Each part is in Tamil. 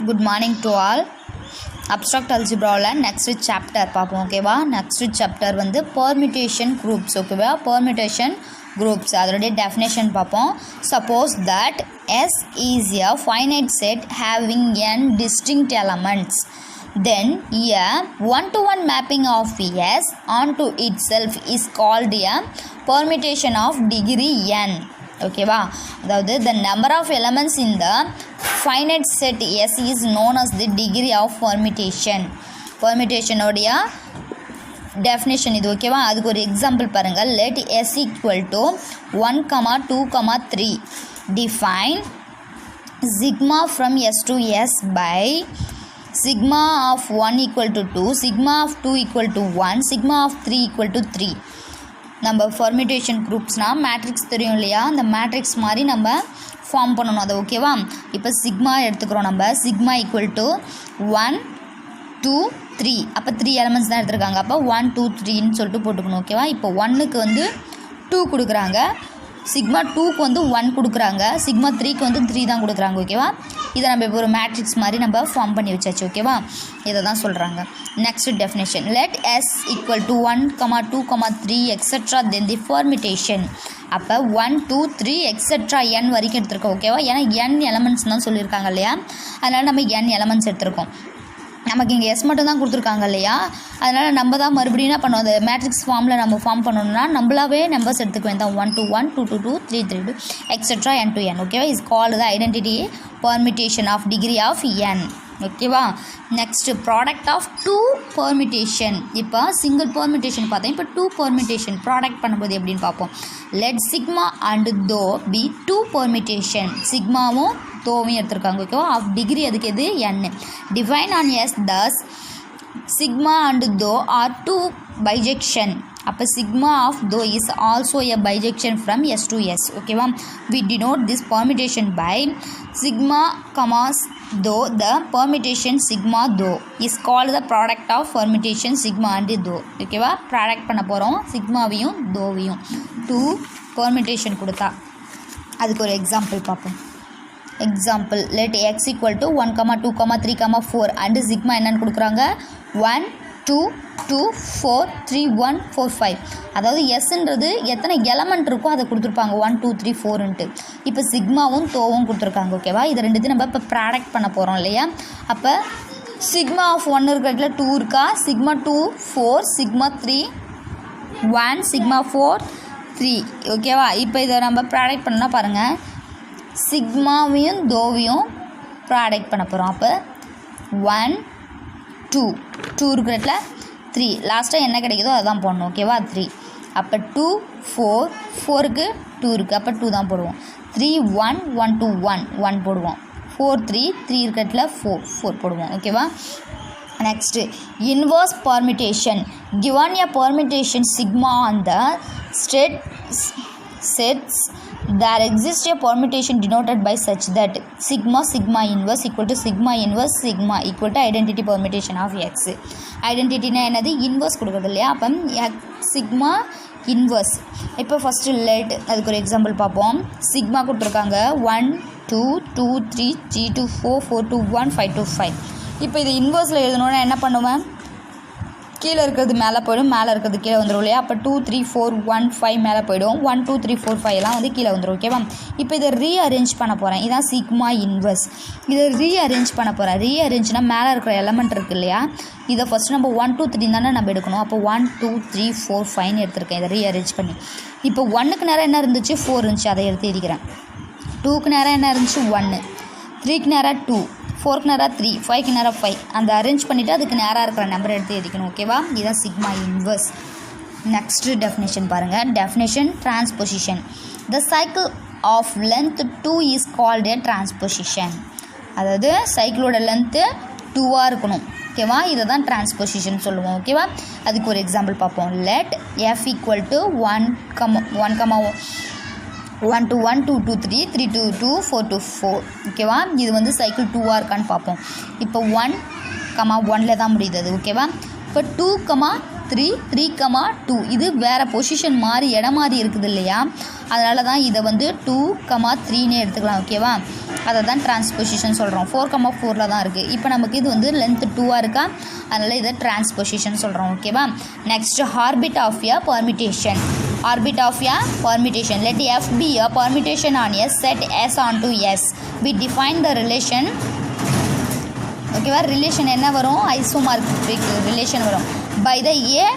Good morning to all. Abstract algebra next chapter பார்ப்போம் ஓகேவா. next chapter வந்து permutation groups ஓகேவா. permutation groups அதோட definition பார்ப்போம். Suppose that S is a finite set having n distinct elements. Then a one-to-one mapping of S onto itself is called a permutation of degree n. ஓகேவா. அதாவது the number of elements in the finite set S is known as the degree of permutation. permutation உடைய definition இது ஓகேவா. அதுக்கு ஒரு எக்ஸாம்பிள் பாருங்கள். let S equal to 1, 2, 3 define sigma from S to S by sigma of 1 equal to 2, sigma of 2 equal to 1, sigma of 3 equal to 3. நம்ம பர்மியூட்டேஷன் குரூப்ஸ்னால் மேட்ரிக்ஸ் தெரியும் இல்லையா, அந்த மேட்ரிக்ஸ் மாதிரி நம்ம ஃபார்ம் பண்ணணும் அதை ஓகேவா. இப்போ சிக்மா எடுத்துக்கிறோம் நம்ம. சிக்மா ஈக்குவல் டு 1, 2, 3 அப்போ 3 எலமெண்ட்ஸ் தான் எடுத்துருக்காங்க. அப்போ 1, 2, 3ன்னு சொல்லிட்டு போட்டுக்கணும் ஓகேவா. இப்போ 1க்கு வந்து 2 கொடுக்குறாங்க, சிக்மா 2க்கு வந்து 1 கொடுக்குறாங்க, சிக்மா 3க்கு வந்து 3 தான் கொடுக்குறாங்க ஓகேவா. இதை நம்ம இப்போ ஒரு மேட்ரிக்ஸ் மாதிரி நம்ம ஃபார்ம் பண்ணி வச்சாச்சு ஓகேவா. இதை தான் சொல்கிறாங்க. Next definition let S equal to 1, 2, 3 etc. then the permutation. அப்போ 1, 2, 3 etc. n வரைக்கும் எடுத்துருக்கோம் ஓகேவா. ஏன்னா n எலமெண்ட்ஸ் தான் சொல்லியிருக்காங்க இல்லையா, அதனால் நம்ம n எலமெண்ட்ஸ் எடுத்துருக்கோம். நமக்கு இங்கே எஸ் மட்டும் தான் கொடுத்துருக்காங்க இல்லையா, அதனால் நம்ம தான் மறுபடியும் என்ன பண்ணுவோம், அந்த மேட்ரிக்ஸ் ஃபார்மில் நம்ம ஃபார்ம் பண்ணணும்னா நம்மளாவே நம்பர்ஸ் எடுத்துக்க வேண்டாம். 1 to 1, 2 to 2, 3 to 2 etc. n to n ஓகேவா. Is called the identity permutation of degree of n ஓகேவா. Next product of 2 permutation. இப்போ சிங்கிள் பெர்மிட்டேஷன் பார்த்தோம், இப்போ 2 பெர்மிட்டேஷன் ப்ராடக்ட் பண்ணும்போது எப்படின்னு பார்ப்போம். Let sigma and tau be 2 permutation. சிக்மாவும் தோவையும் எடுத்துருக்காங்க ஓகேவா. ஆஃப் டிகிரி அதுக்கு எது n. Define on S thus sigma and tau are 2 bijection. அப்போ sigma of tau is also a bijection from S to S ஓகேவா. We denote this permutation by sigma commas tau. The permutation sigma tau is called the product of permutation sigma and tau ஓகேவா. ப்ராடக்ட் பண்ண போகிறோம் சிக்மாவையும் தோவையும். 2 பெர்மிட்டேஷன் கொடுத்தா அதுக்கு ஒரு எக்ஸாம்பிள் பார்ப்போம். Example let x equal to 1, 2, 3, 4 and sigma என்னன்னு கொடுக்குறாங்க 1, 2, 2, 4, 3, 1, 4, 5. அதாவது எஸ்ன்றது எத்தனை எலமெண்ட் இருக்கோ அதை கொடுத்துருப்பாங்க 1, 2, 3, 4ன்ட்டு. இப்போ சிக்மாவும் தோவும் கொடுத்துருக்காங்க ஓகேவா. இது ரெண்டுத்தையும் நம்ம இப்போ ப்ராடக்ட் பண்ண போகிறோம் இல்லையா. அப்போ சிக்மா ஆஃப் 1 இருக்கிறதுல 2 இருக்கா, சிக்மா 2 4, சிக்மா 3 1, சிக்மா 4 3 ஓகேவா. இப்போ இதை நம்ம ப்ராடக்ட் பண்ணால் பாருங்கள், சிக்மாவையும் தோவையும் ப்ராடக்ட் பண்ண போகிறோம். அப்போ 1, 2 இருக்கிறதுல 3 லாஸ்ட்டாக என்ன கிடைக்குதோ அதுதான் போடணும் ஓகேவா. 3 அப்போ 2, 4 4க்கு 2 இருக்குது, அப்போ 2 தான் போடுவோம். 3, 1, 1, 2, 1 போடுவோம். 4, 3 இருக்கிறதுல 4 போடுவோம் ஓகேவா. Next inverse permutation. given a permutation sigma on the sets there exists a permutation denoted by such that sigma inverse equal to sigma inverse sigma equal to identity permutation of x. ஐடென்டிட்டினா என்னது, இன்வர்ஸ் கொடுக்குறது இல்லையா. அப்போ சிக்மா இன்வர்ஸ். இப்போ ஃபஸ்ட்டு லெட் அதுக்கு ஒரு எக்ஸாம்பிள் பார்ப்போம். சிக்மா கொடுத்துருக்காங்க 1, 2, 2, 3, 3 to 4, 4 to 1, 5 to 5. இப்போ இது இன்வர்ஸில் எழுதணுன்னா என்ன பண்ணுவேன், கீழே இருக்கிறது மேலே போய்டும், மேலே இருக்கிறது கீழே வந்துடும் இல்லையா. அப்போ 2, 3, 4, 1, 5 மேலே போய்டும், 1, 2, 3, 4, 5 எல்லாம் வந்து கீழே வந்துடும் ஓகேவா. இப்போ இதை ரீஅரேஞ்ச் பண்ண போகிறேன். இதான் சிக்மா இன்வர்ஸ். இதை ரீஅரேஞ்ச் பண்ண போகிறேன். ரீஅரேஞ்ச்னா மேலே இருக்கிற எலமெண்ட் இருக்குது இல்லையா, இதை ஃபஸ்ட்டு நம்ம 1, 2, 3 தானே நம்ம எடுக்கணும். அப்போ 1, 2, 3, 4, 5ன்னு எடுத்துருக்கேன் இதை ரீஅரேஞ்ச் பண்ணி. இப்போ 1க்கு நேரம் என்ன இருந்துச்சு, 4 இருந்துச்சு, அதை எடுத்து எழுதிக்கிறேன். 2க்கு நேரம் என்ன இருந்துச்சு 1, 3க்கு நேரம் 2, 4க்கு நேராக 3, 5க்கு நேராக 5. அந்த அரேஞ்ச் பண்ணிவிட்டு அதுக்கு நேராக இருக்கிற நம்பர் எடுத்து எழுதிக்கணும் ஓகேவா. இதுதான் சிக்மா இன்வர்ஸ். நெக்ஸ்ட்டு டெஃபினேஷன் பாருங்கள். Definition transposition. The cycle of length 2 is called a transposition. அதாவது சைக்கிளோட லென்த்து 2ஆக இருக்கணும் ஓகேவா. இதை தான் டிரான்ஸ்பொசிஷன் சொல்லுவோம் ஓகேவா. அதுக்கு ஒரு எக்ஸாம்பிள் பார்ப்போம். Let f equal to 1, 1 to 1, 2 to 3, 3 to 2, 4 to 4 ஓகேவா. இது வந்து சைக்கிள் 2ஆக இருக்கான்னு பார்ப்போம். இப்போ 1, 1ல் தான் முடியுது அது ஓகேவா. இப்போ 2, 3 3,2 இது வேறு பொசிஷன் மாறி இடம் மாறி இருக்குது இல்லையா, அதனால தான் இதை வந்து 2,3னே எடுத்துக்கலாம். ஓகேவா, அதை தான் டிரான்ஸ்பொசிஷன் சொல்கிறோம். 4,4ல் தான் இருக்குது. இப்போ நமக்கு இது வந்து லென்த் 2ஆக இருக்கா, அதனால் இதை டிரான்ஸ்பொசிஷன் சொல்கிறோம். ஓகேவா, next orbit of a permutation. Orbit of a permutation. Let F be a permutation on a set S onto S. We define the relation. ஓகேவா, ரிலேஷன் என்ன வரும், ஐசோமார்பிக் ரிலேஷன் வரும் by the A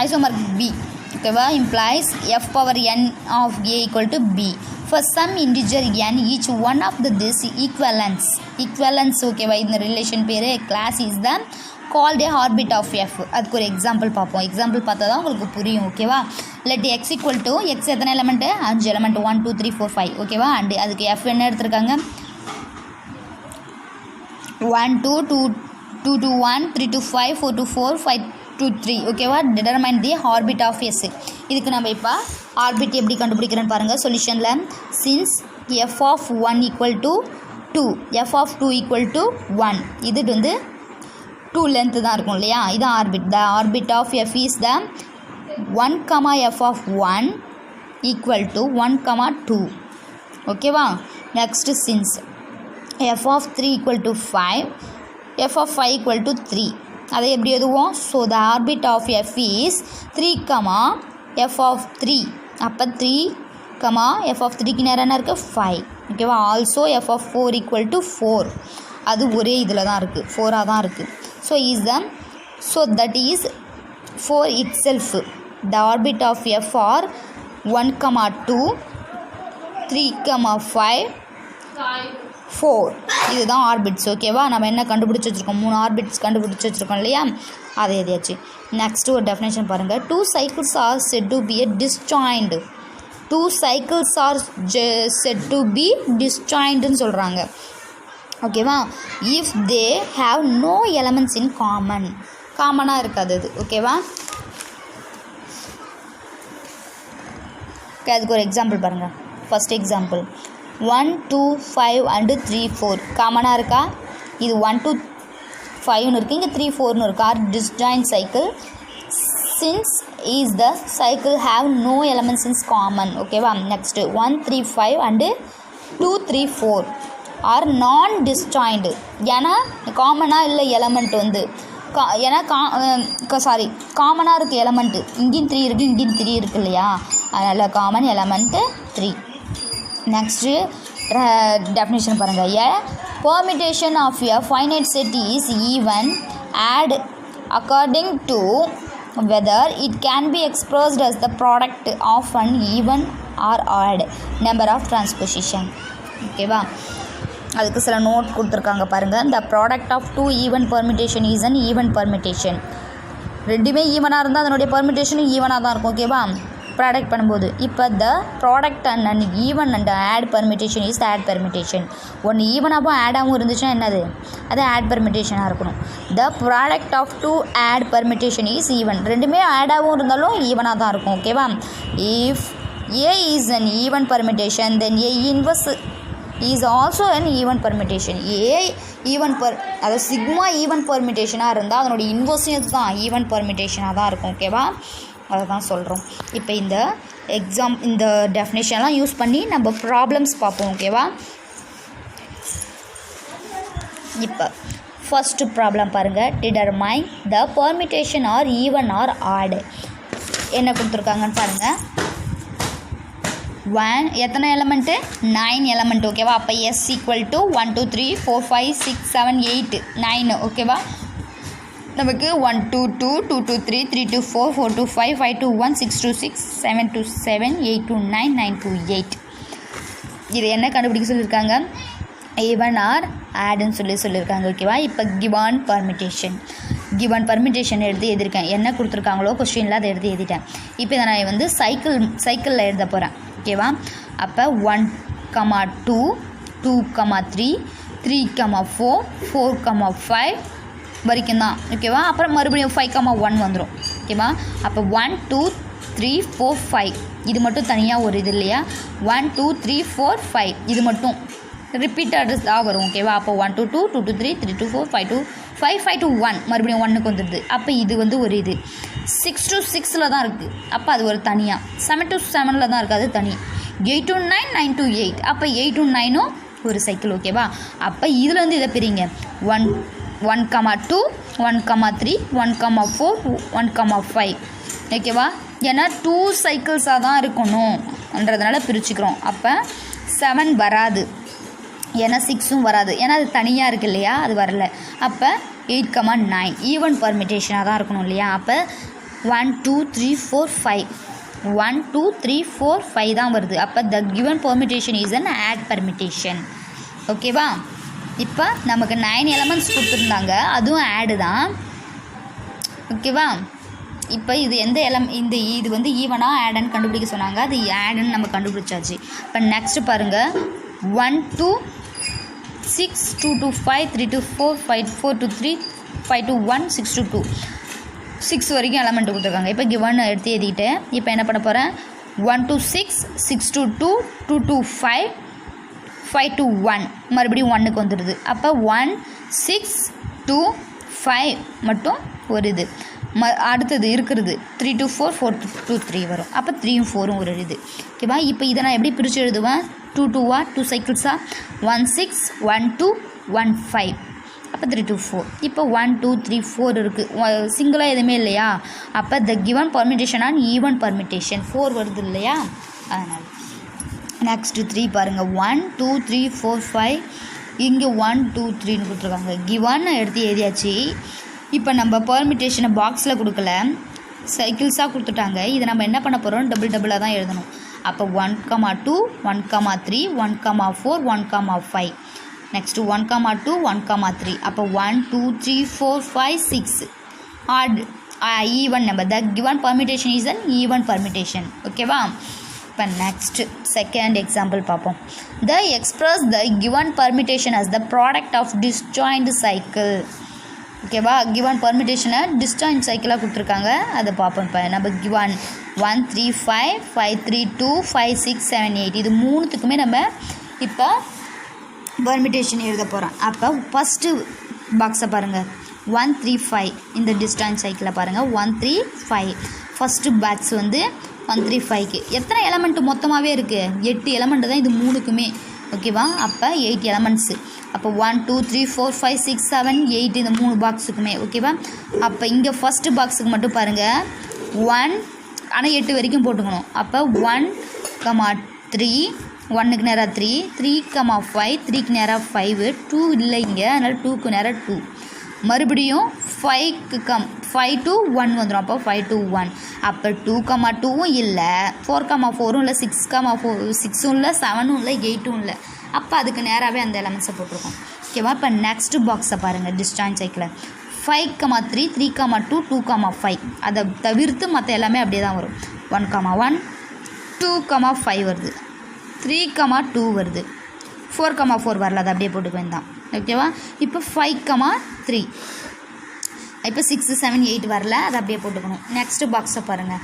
isomorphic B. ஓகேவா, implies F power n of A equal to B. For some integer n, each one of this equivalence ஓகேவா, இந்த ரிலேஷன் பேர் class is the called a orbit of F. அதுக்கு ஒரு எக்ஸாம்பிள் பார்ப்போம். எக்ஸாம்பிள் பார்த்தா தான் உங்களுக்கு புரியும். ஓகேவா, let x equal to x எத்தனை எலமெண்ட்டு, 5 எலமெண்ட், 1 2 3 4 5. ஓகேவா, அண்டு அதுக்கு F என்ன எடுத்திருக்காங்க, 1 2 2 2 to 1 3 to 5 4 to 4 5 to 3. ஓகேவா, determine the orbit of S. இதுக்கு நம்ம இப்போ ஆர்பிட் எப்படி கண்டுபிடிக்கிறேன்னு பாருங்கள். சொல்யூஷனில் since f of 1 equal to 2, f of 2 equal to 1, இது வந்து 2 லென்த்து தான் இருக்கும் இல்லையா, இது orbit. The orbit of f is the 1, f of 1 equal to 1, 2. ஓகேவா, next since f of 3 equal to 5, f of 5 equal to 3, அதை எப்படி எதுவும், so the orbit of f is 3, f of 3. அப்போ 3, f of 3க்கு நேரம் என்ன இருக்குது, 5. ஓகேவா, also f of 4 equal to 4, அது ஒரே இதில் தான் இருக்குது, 4ஆக தான் இருக்குது. So that is 4 itself. The orbit of F are 1, 2, 3, 5, 4. இதுதான் ஆர்பிட்ஸ். ஓகேவா, நம்ம என்ன கண்டுபிடிச்சி வச்சுருக்கோம், 3 ஆர்பிட்ஸ் கண்டுபிடிச்சி வச்சுருக்கோம் இல்லையா, அதை எதையாச்சு. நெக்ஸ்ட்டு ஒரு டெஃபினேஷன் பாருங்கள். 2 cycles are said to be a disjoint. 2 cycles are said to be disjointன்னு சொல்கிறாங்க. ஓகேவா, if they have no elements in காமனாக இருக்காது அது. ஓகேவா, அதுக்கு ஒரு எக்ஸாம்பிள் பாருங்கள். ஃபஸ்ட் எக்ஸாம்பிள் 1 2 5 and 3 4 காமனாக இருக்கா, இது 1 2 5ன்னு இருக்குது, இங்கே 3 4ன்னு இருக்கா, disjoint cycle. Since is the cycle have no elements in common. ஓகேவா, next 1 3 5 and 2 3 4 are non disjoint. ஏன்னா காமனாக இல்லை எலமெண்ட் வந்து ஏன்னா காமனாக இருக்குது எலமெண்ட்டு, இங்கேயும் 3 இருக்குது, இங்கேயும் 3 இருக்குது இல்லையா, அதனால் காமன் எலமெண்ட்டு 3. நெக்ஸ்ட்டு டெஃபினேஷன் பாருங்கள். எ permutation of a finite set is even add according to whether it can be expressed as the product of an even or odd number of transposition. ஓகேவா, அதுக்கு சில நோட் கொடுத்துருக்காங்க பாருங்கள். The product of 2 even permutation is an even permutation. ரெண்டுமே ஈவனாக இருந்தால் அதனுடைய பெர்மிட்டேஷனும் ஈவனாக தான் இருக்கும். ஓகேவா, ப்ராடக்ட் பண்ணும்போது இப்போ the product and even and odd permutation is odd permutation. ஒன்று ஈவனாகவும் ஆடாகவும் இருந்துச்சுன்னா என்னது, அது ஆட் பெர்மிட்டேஷனாக இருக்கணும். The product of 2 odd permutation is even. ரெண்டுமே ஆடாகவும் இருந்தாலும் ஈவனாக தான் இருக்கும். ஓகேவா, if A is an even permutation then A inverse is also an even permutation. A even அதாவது சிக்மா ஈவன் பெர்மிட்டேஷனாக இருந்தால் அதனுடைய இன்வர்ஸும் தான் ஈவன் பெர்மிட்டேஷனாக தான் இருக்கும். ஓகேவா, அதை தான் சொல்கிறோம். இப்போ இந்த டெஃபினேஷன்லாம் யூஸ் பண்ணி நம்ம ப்ராப்ளம்ஸ் பார்ப்போம். ஓகேவா, இப்போ ஃபஸ்ட்டு ப்ராப்ளம் பாருங்கள். Determine the permutation are even or odd. என்ன கொடுத்துருக்காங்கன்னு பாருங்கள். 1 எத்தனை எலமெண்ட்டு, 9 எலமெண்ட். ஓகேவா, அப்போ எஸ் ஈக்குவல் டு 1 2 3 4 5 6 7 8 9. ஓகேவா, நமக்கு 1 2 2 2 2 3 3 2 4 4 2 5 5 2 1 6 2 6 7 2 7 8 2 9 9 2 8. இது என்ன கண்டுபிடிக்க சொல்லியிருக்காங்க, ஈவன் ஆர் ஆடுன்னு சொல்லியிருக்காங்க. ஓகேவா, இப்போ கிவன் பர்மிட்டேஷன் எடுத்து எழுதியிருக்கேன். என்ன கொடுத்துருக்காங்களோ கொஸ்டினில் அதை எடுத்து எழுதிட்டேன். இப்போ இதை நான் வந்து சைக்கிளில் எழுத போகிறேன். ஓகேவா, அப்போ 1, 2 2, 3 3, 4 4, 5 வரைக்கும் தான். ஓகேவா, அப்புறம் மறுபடியும் 5, 1 வந்துடும். ஓகேவா, அப்போ 1 2 3 4 5 இது மட்டும் தனியாக ஒரு இது இல்லையா, 1 2 3 4 5 இது மட்டும் ரிப்பீட்டடாக வரும். ஓகேவா, அப்போ 1 2 2 2 2 3 3 2 4 5 2 5 5 to 1 மறுபடியும் 1க்கு வந்துடுது. அப்போ இது வந்து ஒரு இது 6 to 6ல் தான் இருக்குது. அப்போ அது ஒரு தனியாக. 7 to 7ல் தான் இருக்குது, அது தனி. 8 to 9 9 to 8 அப்போ 8 to 9ம் ஒரு சைக்கிள். ஓகேவா? அப்போ இதில் வந்து இதை பிரிங்க 1 1,2 1,3 1,4 1,5. ஓகேவா? ஏன்னா 2 சைக்கிள்ஸாக தான் இருக்கணும்ன்றதுனால பிரிச்சுக்கிறோம். அப்போ 7 வராது, ஏன்னா 6ம் வராது, ஏன்னா அது தனியாக இருக்குது இல்லையா, அது வரல. அப்போ 8,9 ஈவன் பர்மிட்டேஷனாக தான் இருக்கணும் இல்லையா. அப்போ 1 2 3 4 5 1 2 3 4 5 தான் வருது. அப்போ the given permutation is an odd permutation. ஓகேவா? இப்போ நமக்கு 9 எலமெண்ட்ஸ் கொடுத்துருந்தாங்க, அதுவும் ஆடு தான். ஓகேவா? இப்போ இது எந்த இது வந்து ஈவனாக ஆடுன்னு கண்டுபிடிக்க சொன்னாங்க, அது ஆடுன்னு நம்ம கண்டுபிடிச்சாச்சு. இப்போ நெக்ஸ்ட்டு பாருங்கள் 1 to 6 2 to 5 3 to 4 5 4 to 3 5 to 1 6 to 2 6 வரைக்கும் எலமெண்ட் கொடுத்துருக்காங்க. இப்போ கிவன் எடுத்து எழுதிட்டு இப்போ என்ன பண்ண போகிறேன் 1 to 6 6 to 2 2 to 5 5 to 1 மறுபடியும் 1க்கு வந்துடுது. அப்போ 1 6 2 5 மட்டும் ஒரு இது. அடுத்தது இருக்கிறது 3 to 4 4 to 3 வரும். அப்போ 3ம் 4ம் ஒரு இது. ஓகேவா? இப்போ இதை நான் எப்படி பிரித்து எழுதுவேன் 2 2 2 சைக்கிள்ஸா 1 6 1 2 1 5 அப்போ 3 to 4. இப்போ 1 2 3 4 இருக்குது, சிங்கிளாக எதுவுமே இல்லையா. அப்போ the given permutation on even permutation 4 வருது இல்லையா, அதனால். நெக்ஸ்ட்டு 3 பாருங்கள் 1 2 3 4 5 இங்கே 1 2 3ன்னு கொடுத்துருக்காங்க. கிவன் எடுத்து எழுதியாச்சு. இப்போ நம்ம பர்மிட்டேஷனை பாக்ஸில் கொடுக்கல, சைக்கிள்ஸாக கொடுத்துட்டாங்க. இதை நம்ம என்ன பண்ண போகிறோம் டபுளாக தான் எழுதணும். அப்போ 1,2 1,3 1,4 1,5 நெக்ஸ்ட்டு 1,2 1,3 அப்போ 1 2 3 4 5 6 odd even number. The given permutation is an even permutation. ஓகேவா? இப்போ நெக்ஸ்ட் செகண்ட் எக்ஸாம்பிள் பார்ப்போம். The express the given permutation as the product of disjoint cycle. ஓகேவா? கிவன் பர்மிட்டேஷனை டிஸ்ஜாயிண்ட் சைக்கிளாக கொடுத்துருக்காங்க, அதை பார்ப்போம். இப்போ நம்ம கிவன் 1 3 5 5 3 2 5 6 7 8 இது மூணுத்துக்குமே நம்ம இப்போ பர்மிட்டேஷன் எழுத போகிறோம். அப்போ ஃபஸ்ட்டு பாக்ஸை பாருங்கள் 1 3 5 இந்த டிஸ்ஜாயிண்ட் சைக்கிளை பாருங்கள் 1 3 5 ஃபஸ்ட்டு பாக்ஸ் வந்து 1 3 5க்கு எத்தனை எலமெண்ட்டு மொத்தமாகவே இருக்குது 8 எலமெண்ட்டு தான் இது மூணுக்குமே. ஓகேவா? அப்போ 8 எலமெண்ட்ஸு. அப்போ 1 2 3 4 5 6 7 8 இந்த 3 பாக்ஸுக்குமே. ஓகேவா? அப்போ இங்கே ஃபஸ்ட்டு பாக்ஸுக்கு மட்டும் பாருங்கள் 1 ஆனால் 8 வரைக்கும் போட்டுக்கணும். அப்போ 1, 3 1க்கு நேராக 3 3, 5 3க்கு நேராக 5 2 இல்லை இங்கே, அதனால் 2க்கு நேராக 2 மறுபடியும் 5 to 1 வந்துடும். அப்போ 5 to 1 அப்போ 2, 2வும் இல்லை 4, 4ம் இல்லை 6, 4 6ம் இல்லை 7ம் இல்லை 8ம் இல்லை. அப்போ அதுக்கு நேராகவே அந்த எலமெண்ட்ஸை போட்டிருக்கோம். ஓகேவா? இப்போ நெக்ஸ்ட்டு பாக்ஸை பாருங்கள் டிஸ்ஜாயிண்ட் சைக்கிளில் 5, 3 3, 2 2, 5 அதை தவிர்த்து மற்ற எல்லாமே அப்படியே தான் வரும். 1, 1 2, 5 வருது 3, 2 வருது 4, 4 வரல, அதை அப்படியே போட்டுக்க வேண்டாம். ஓகேவா? இப்போ 5, 3 இப்போ 6 7 8 வரல, அதை அப்படியே போட்டுக்கணும். நெக்ஸ்ட்டு பாக்ஸை பாருங்கள்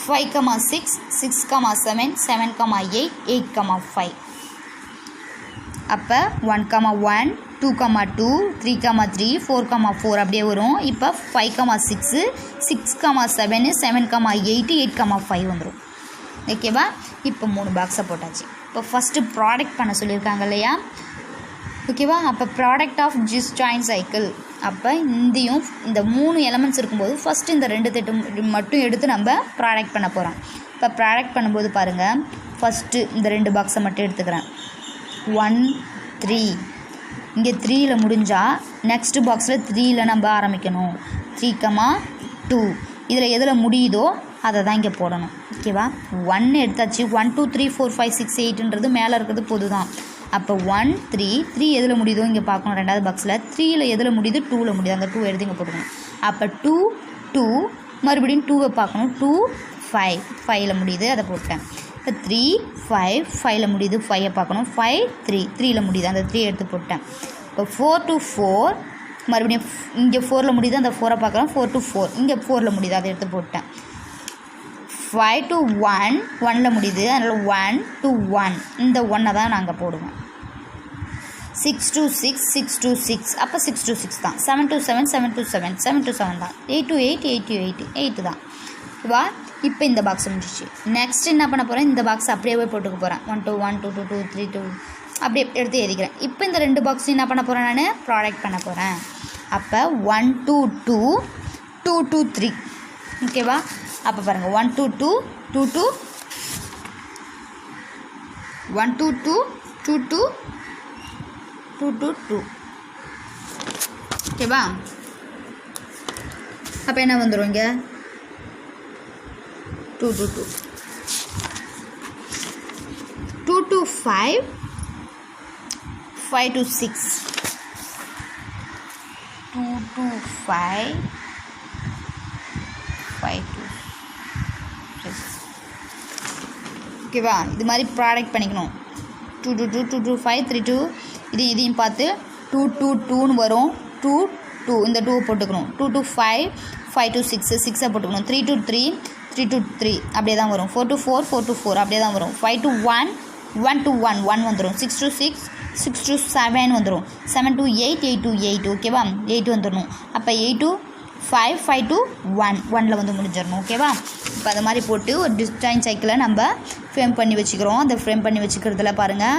5, 6 6, 7 7, 8 8, 5 அப்போ 1, 1 2, 2 3, 3 4, 4 அப்படியே வரும். இப்போ 5, 6 6, 7 7, 8 8, 5 வந்துடும். ஓகேவா? இப்போ 3 பாக்ஸை போட்டாச்சு. இப்போ ஃபஸ்ட்டு ப்ராடக்ட் பண்ண சொல்லியிருக்காங்க இல்லையா. ஓகேவா? அப்போ ப்ராடக்ட் ஆஃப் டிஸ்ஜாயிண்ட் சைக்கிள். அப்போ இந்த 3 எலமெண்ட்ஸ் இருக்கும்போது ஃபஸ்ட்டு இந்த 2 செட்டு மட்டும் எடுத்து நம்ம ப்ராடக்ட் பண்ண போகிறோம். இப்போ ப்ராடக்ட் பண்ணும்போது பாருங்கள் ஃபஸ்ட்டு இந்த 2 பாக்ஸை மட்டும் எடுத்துக்கிறேன் 1 3 இங்கே 3ல் முடிஞ்சால் நெக்ஸ்ட்டு பாக்ஸில் 3ல் நம்ம ஆரம்பிக்கணும் 3, 2 இதில் எதில் முடியுதோ அதை தான் இங்கே போடணும். ஓகேவா? 1 எடுத்தாச்சு 1 2 3 4 5 6 8ன்றது மேலே இருக்கிறது பொது தான். அப்போ 1 3 3 எதில் முடியுதோ இங்கே பார்க்கணும். ரெண்டாவது பாக்ஸில் 3ல் எதில் முடியுது 2ல் முடியுது, அங்கே 2 எடுத்து இங்கே போட்டுக்கணும். அப்போ 2 2 மறுபடியும் 2வை பார்க்கணும் 2 5 5ல் முடியுது, அதை போட்டேன். இப்போ 3 5 5ல் முடியுது 5ஐ பார்க்கணும் 5 3 3ல் முடியுது, அந்த 3 எடுத்து போட்டேன். இப்போ 4 to 4 மறுபடியும் இங்கே 4ல் முடியுது, அந்த 4ஐ பார்க்கலாம் 4 to 4 இங்கே 4ல் முடியுது, அதை எடுத்து போட்டேன். 5 to 1 1ல் முடியுது, அதனால் 1 to 1 இந்த 1ஐ தான் நாங்கள் போடுவோம். 6 to 6 6 to 6 அப்போ 6 to 6 தான். 7 to 7 7 to 7 7 to 7 தான். 8 to 8 8 to 8 8 தான். ஓகேவா? இப்போ இந்த பாக்ஸ் முடிஞ்சிச்சு. நெக்ஸ்ட் என்ன பண்ண போகிறேன், இந்த பாக்ஸ் அப்படியே போட்டுக்க போகிறேன். 1 2 1 2 2 2 3 2 அப்படியே எடுத்து எழுதிக்கிறேன். இப்போ இந்த ரெண்டு பாக்ஸும் என்ன பண்ண போகிறேன், நான் ப்ராடக்ட் பண்ண போகிறேன். அப்போ 1 2 2 2 2 3. ஓகேவா? அப்போ பாருங்கள் 1 2 2 2 2 1 2 2 2 2 2 2 2. ஓகேவா? அப்போ என்ன வந்துடும் இங்கே 2 2 2 2 to 5 5 to 6 2 to 5 5 to 6. ஓகேவா? இது மாதிரி ப்ராடக்ட் பண்ணிக்கணும். 2 to 2 2 to 5 3 2 இதையும் பார்த்து 2 2 2ன்னு வரும். 2 2 இந்த 2 போட்டுக்கணும். 2 to 5 5 to 6 6 போட்டுக்கணும். 3 to 3 3 to 3 அப்படியே தான் வரும். 4 to 4 4 to 4 அப்படியே தான் வரும். 5 to 1 1 to 1 1 வந்துடும். 6 to 6 6 to 7 வந்துடும். 7 to 8 8 to 8. ஓகேவா? 8 வந்துடணும். அப்போ 8 to 5 5 to 1 1ல் வந்து முடிஞ்சிடணும். ஓகேவா? இப்போ அது மாதிரி போட்டு ஒரு டிஸ்டைன் சைக்கிளை நம்ம ஃப்ரேம் பண்ணி வச்சுக்கிறோம். அந்த ஃப்ரேம் பண்ணி வச்சுக்கிறதுல பாருங்கள்,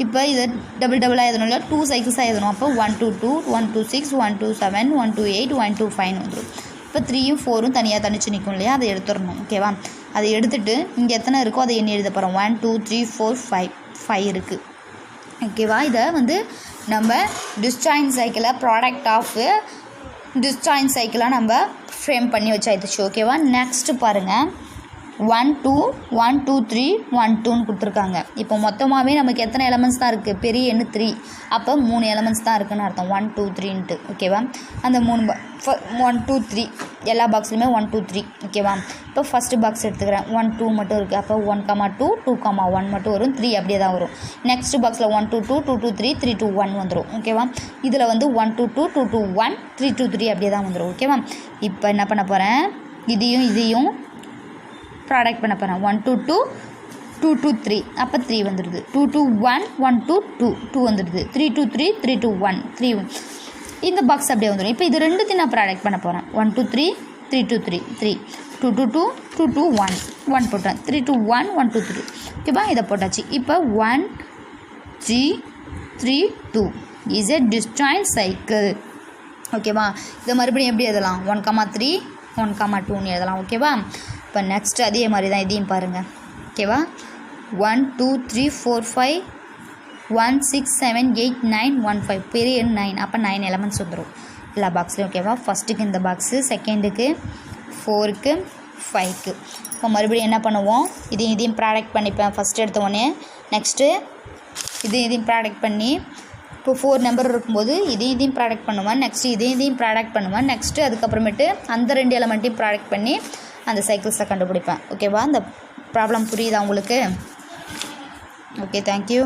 இப்போ இதை டபுளாக எழுதணும் இல்லை, 2 சைக்கிள்ஸாக எழுதணும். அப்போ 1 to 2 1 to 6 1 to 7 1 to 8 1 to 5 வந்துடும். இப்போ 3யும் 4ம் தனியாக தனிச்சு நிற்கும் இல்லையா, அதை எடுத்துடணும். ஓகேவா? அதை எடுத்துகிட்டு இங்கே எத்தனை இருக்கோ அதை எண்ணி எழுத போகிறோம். 1 2 3 4 5 இருக்குது. ஓகேவா? இதை வந்து நம்ம டிஸ்ஜாயின் சைக்கிளை ப்ராடக்ட் ஆஃப் டிஸ்ஜாயின் சைக்கிளாக நம்ம ஃப்ரேம் பண்ணி வச்சாயிடுச்சு. ஓகேவா? நெக்ஸ்ட்டு பாருங்கள் 1 2 1 2 3 1 2ன்னு கொடுத்துருக்காங்க. இப்போ மொத்தமாகவே நமக்கு எத்தனை எலமெண்ட்ஸ் தான் இருக்குது, பெரிய எண்ணு 3. அப்போ 3 எலமெண்ட்ஸ் தான் இருக்குதுன்னு அர்த்தம். 1 2 3ன்ட்டு. ஓகேவா? அந்த 3 1 2 3 எல்லா பாக்ஸ்லையுமே 1 2 3. ஓகேவா? இப்போ ஃபஸ்ட்டு பாக்ஸ் எடுத்துக்கிறேன். 1 2 மட்டும் இருக்குது. அப்போ 1 2 2 1 மட்டும் வரும். 3 அப்படியே தான் வரும். நெக்ஸ்ட் பாக்ஸில் 1 2 2 2 2 3 3 2 1 வந்துடும். ஓகேவா? இதில் வந்து 1 2 2 2 2 1 3 2 3 அப்படியே தான் வந்துடும். ஓகேவா? இப்போ என்ன பண்ண போகிறேன், இதையும் ப்ராடக்ட் பண்ண போகிறேன். 1 2 2 2 2 3 அப்போ 3 வந்துடுது. 2 2 1 1 2 2 2 வந்துடுது. 3 2 3 3 2 1 3 இந்த பாக்ஸ் அப்படியே வந்துடும். இப்போ இது ரெண்டுத்தையும் நான் ப்ராடக்ட் பண்ண போகிறேன். 1 2 3 3 2 3 3 2 2 2 2 2 1 1 போட்டேன். 3 2 1 1 2 3. ஓகேவா? இதை போட்டாச்சு. இப்போ 1 3 3 2 இஸ் எ டிஸ்ஜாயின்ட் சைக்கிள். ஓகேவா? இதை மறுபடியும் எப்படி எழுதலாம், 1 3 1 2ன்னு எழுதலாம். ஓகேவா? இப்போ நெக்ஸ்ட் அதே மாதிரி தான் இதையும் பாருங்கள். ஓகேவா? 1 2 3 4 5 1 6 7 8 9 1 5 பெரிய 9. அப்போ 9 எலமெண்ட்ஸ் வந்துடும் எல்லா பாக்ஸ்லையும். ஓகேவா? ஃபஸ்ட்டுக்கு இந்த பாக்ஸு, செகண்டுக்கு 4க்கு 5க்கு. இப்போ மறுபடியும் என்ன பண்ணுவோம், இதையும் ப்ராடக்ட் பண்ணிப்பேன் ஃபஸ்ட்டு எடுத்த உடனே. நெக்ஸ்ட்டு இதையும் ப்ராடக்ட் பண்ணி, இப்போ 4 நம்பர் இருக்கும்போது இதையும் ப்ராடக்ட் பண்ணுவேன். நெக்ஸ்ட்டு இதையும் ப்ராடக்ட் பண்ணுவேன். நெக்ஸ்ட்டு அதுக்கப்புறமேட்டு அந்த 2 எலமெண்ட்டையும் ப்ராடக்ட் பண்ணி அந்த சைக்கிள்ஸை கண்டுபிடிப்பேன். ஓகேவா? அந்த ப்ராப்ளம் புரியுதா உங்களுக்கு? Okay, thank you.